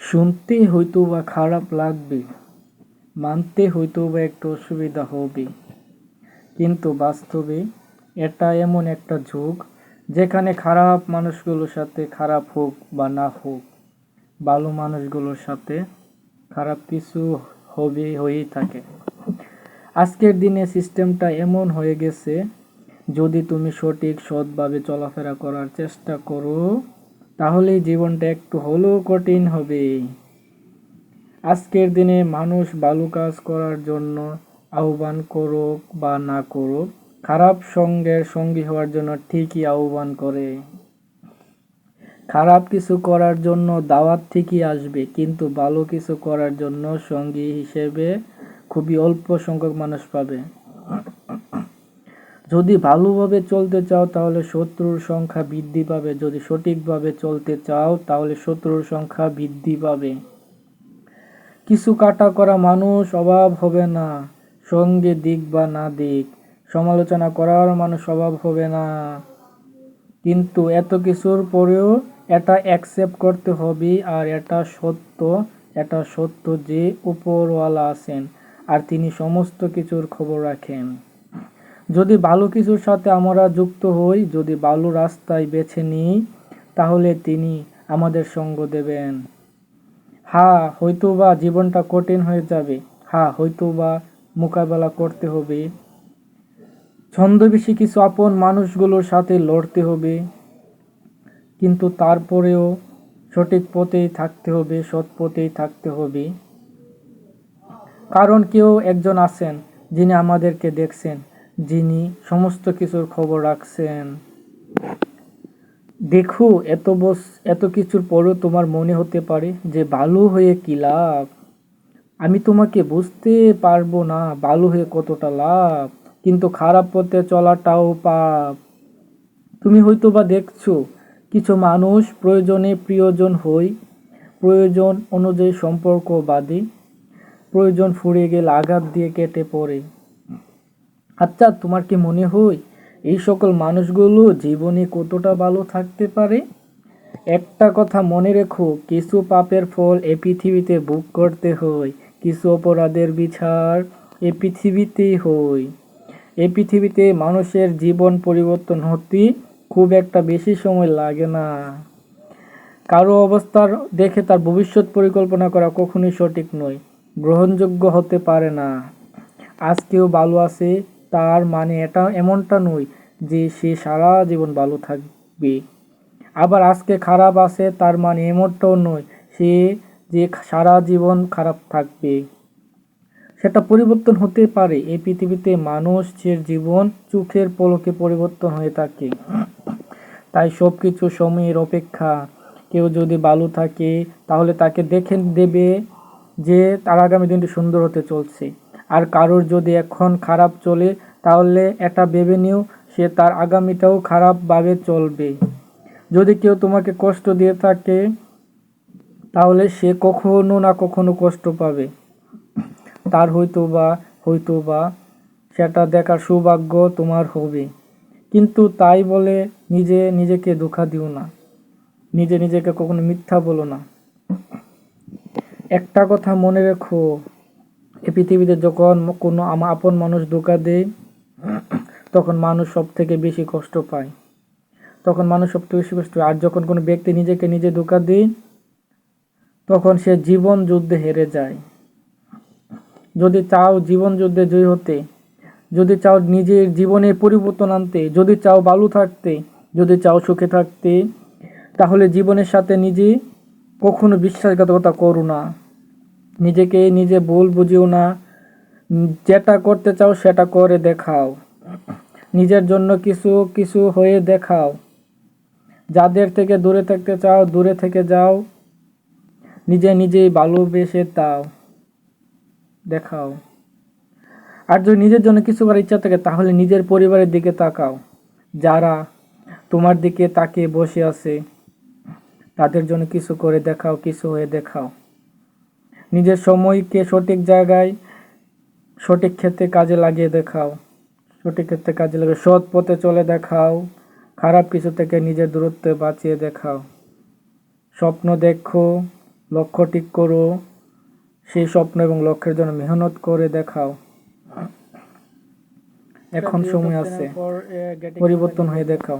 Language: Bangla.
শুনতে হয়তোবা খারাপ লাগবে, মানতে হয়তোবা একটু অসুবিধা হবে, কিন্তু বাস্তবে এটা এমন একটা যুগ যেখানে খারাপ মানুষগুলোর সাথে খারাপ হোক বা না হোক, ভালো মানুষগুলোর সাথে খারাপ কিছু হয়েই থাকে। আজকের দিনে সিস্টেমটা এমন হয়ে গেছে, যদি তুমি সঠিক সৎভাবে চলাফেরা করার চেষ্টা করো তাহলেই জীবনটা একটু হলেও কঠিন হবে। আজকের দিনে মানুষ ভালো কাজ করার জন্য আহ্বান করুক বা না করুক, খারাপ সঙ্গের সঙ্গী হওয়ার জন্য ঠিকই আহ্বান করে। খারাপ কিছু করার জন্য দাওয়াত ঠিকই আসবে, কিন্তু ভালো কিছু করার জন্য সঙ্গী হিসেবে খুবই অল্প সংখ্যক মানুষ পাবে। যদি ভালোভাবে চলতে চাও তাহলে শত্রুর সংখ্যা বৃদ্ধি পাবে, যদি সঠিকভাবে চলতে চাও তাহলে শত্রুর সংখ্যা বৃদ্ধি পাবে। কিছু কাটা করা মানুষ অভাব হবে না, সঙ্গে দিক বা না দিক। সমালোচনা করার মানুষ অভাব হবে না, কিন্তু এত কিছুর পরেও এটা অ্যাকসেপ্ট করতে হবে। আর এটা সত্য যে উপরওয়ালা আছেন আর তিনি সমস্ত কিছুর খবর রাখেন। যদি ভালো কিছুর সাথে আমরা যুক্ত হই, যদি ভালো রাস্তায় বেছে নিই, তাহলে তিনি আমাদের সঙ্গ দেবেন। হ্যাঁ, হয়তোবা জীবনটা কঠিন হয়ে যাবে, হ্যাঁ হয়তোবা মোকাবেলা করতে হবে, ছদ্মবেশী কিছু আপন মানুষগুলোর সাথে লড়তে হবে, কিন্তু তারপরেও সঠিক পথেই থাকতে হবে, সৎ পথেই থাকতে হবে। কারণ কেউ একজন আছেন যিনি আমাদেরকে দেখছেন, যিনি সমস্ত কিছুর খবর রাখছেন। দেখো, এত কিছুর পরেও তোমার মনে হতে পারে যে ভালো হয়ে কি লাভ, আমি তোমাকে বুঝতে পারবো না ভালো হয়ে কতটা লাভ, কিন্তু খারাপ পথে চলাটাও পাপ। তুমি হয়তোবা দেখছো কিছু মানুষ প্রয়োজনে প্রিয়জন হই, প্রয়োজন অনুযায়ী সম্পর্ক বাঁধে, প্রয়োজন ফুরিয়ে গেলে আঘাত দিয়ে কেটে পড়ে। আচ্ছা, তোমার কি মনে হয় এই সকল মানুষগুলো জীবনে কতটা ভালো থাকতে পারে? একটা কথা মনে রেখো, কিছু পাপের ফল এ পৃথিবীতে ভোগ করতে হয়, কিছু অপরাধের বিচার এ পৃথিবীতেই হয়। এই পৃথিবীতে মানুষের জীবন পরিবর্তন হতে খুব একটা বেশি সময় লাগে না। কারো অবস্থার দেখে তার ভবিষ্যৎ পরিকল্পনা করা কখনোই সঠিক নয়, গ্রহণযোগ্য হতে পারে না। আজ কেউ ভালো আছে তার মানে এটা এমনটা নয় যে সে সারা জীবন ভালো থাকবে। আবার আজকে খারাপ আছে তার মানে এমনটাও নয় সে যে সারা জীবন খারাপ থাকবে। সেটা পরিবর্তন হতে পারে। এই পৃথিবীতে মানুষের জীবন চোখের পলকে পরিবর্তন হয়ে থাকে। তাই সব কিছু সময়ের অপেক্ষা। কেউ যদি ভালো থাকে তাহলে তাকে দেখে দেবে যে তার আগামী দিনটি সুন্দর হতে চলছে। আর কারোর যদি এখন খারাপ চলে তাহলে এটা ভেবে নিও সে তার আগামীটাও খারাপভাবে চলবে। যদি কেউ তোমাকে কষ্ট দিয়ে থাকে তাহলে সে কখনো না কখনো কষ্ট পাবে, তার হয়তোবা সেটা দেখার সৌভাগ্য তোমার হবে। কিন্তু তাই বলে নিজেকে ধোঁকা দিও না, নিজেকে কখনো মিথ্যা বলো না। একটা কথা মনে রেখো, এই পৃথিবীতে যখন কোনো আপন মানুষ ধোঁকা দেয় তখন মানুষ সব থেকে বেশি কষ্ট পায়, আর যখন কোনো ব্যক্তি নিজেকে নিজে ধোঁকা দেয় তখন সে জীবন যুদ্ধে হেরে যায়। যদি চাও জীবন যুদ্ধে জয়ী হতে, যদি চাও নিজের জীবনে পরিবর্তন আনতে, যদি চাও ভালো থাকতে, যদি চাও সুখে থাকতে, তাহলে জীবনের সাথে নিজে কখনো বিশ্বাসঘাতকতা করো না, নিজেকে নিজে ভুল বুঝিও না। যেটা করতে চাও সেটা করে দেখাও, নিজের জন্য কিছু কিছু হয়ে দেখাও। যাদের থেকে দূরে থাকতে চাও দূরে থেকে যাও, নিজেই ভালোবেসে দেখাও। আর যদি নিজের জন্য কিছু করার ইচ্ছা থাকে তাহলে নিজের পরিবারের দিকে তাকাও, যারা তোমার দিকে তাকিয়ে বসে আছে তাদের জন্য কিছু করে দেখাও, কিছু হয়ে দেখাও। নিজের সময়কে সঠিক জায়গায় সঠিক ক্ষেত্রে কাজে লাগিয়ে দেখাও, সৎ পথে চলে দেখাও, খারাপ কিছু থেকে নিজের দূরত্ব বাঁচিয়ে দেখাও। স্বপ্ন দেখো, লক্ষ্য ঠিক করো, সেই স্বপ্ন এবং লক্ষ্যের জন্য মেহনত করে দেখাও। এখন সময় আছে, পরিবর্তন হয়ে দেখাও।